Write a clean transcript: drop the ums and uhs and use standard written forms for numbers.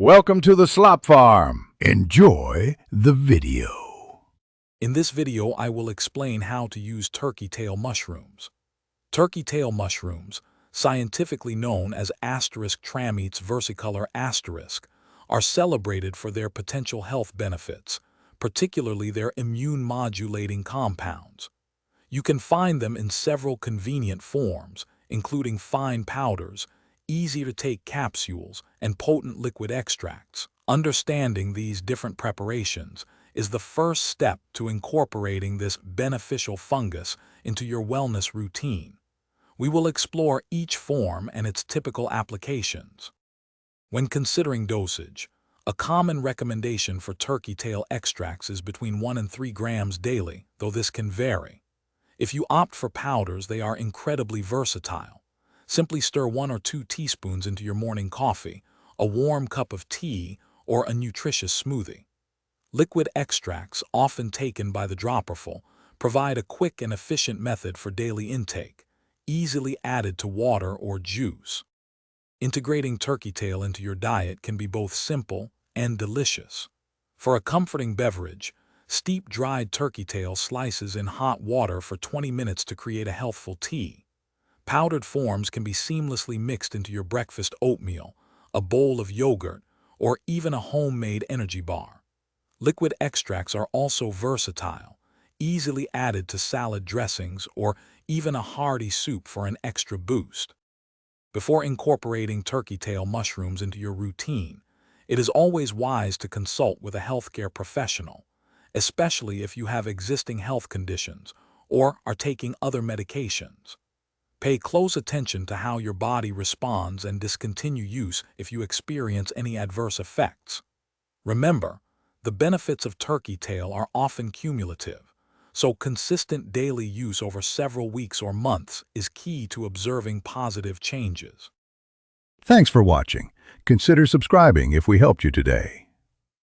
Welcome to the Slop Farm. Enjoy the video. In this video, I will explain how to use turkey tail mushrooms. Turkey tail mushrooms, scientifically known as *Trametes versicolor*, are celebrated for their potential health benefits, particularly their immune-modulating compounds. You can find them in several convenient forms, including fine powders, easy-to-take capsules, and potent liquid extracts. Understanding these different preparations is the first step to incorporating this beneficial fungus into your wellness routine. We will explore each form and its typical applications. When considering dosage, a common recommendation for turkey tail extracts is between 1 and 3 grams daily, though this can vary. If you opt for powders, they are incredibly versatile. Simply stir 1 or 2 teaspoons into your morning coffee, a warm cup of tea, or a nutritious smoothie. Liquid extracts, often taken by the dropperful, provide a quick and efficient method for daily intake, easily added to water or juice. Integrating turkey tail into your diet can be both simple and delicious. For a comforting beverage, steep dried turkey tail slices in hot water for 20 minutes to create a healthful tea. Powdered forms can be seamlessly mixed into your breakfast oatmeal, a bowl of yogurt, or even a homemade energy bar. Liquid extracts are also versatile, easily added to salad dressings or even a hearty soup for an extra boost. Before incorporating turkey tail mushrooms into your routine, it is always wise to consult with a healthcare professional, especially if you have existing health conditions or are taking other medications. Pay close attention to how your body responds and discontinue use if you experience any adverse effects. Remember, the benefits of turkey tail are often cumulative, so consistent daily use over several weeks or months is key to observing positive changes. Thanks for watching. Consider subscribing if we helped you today.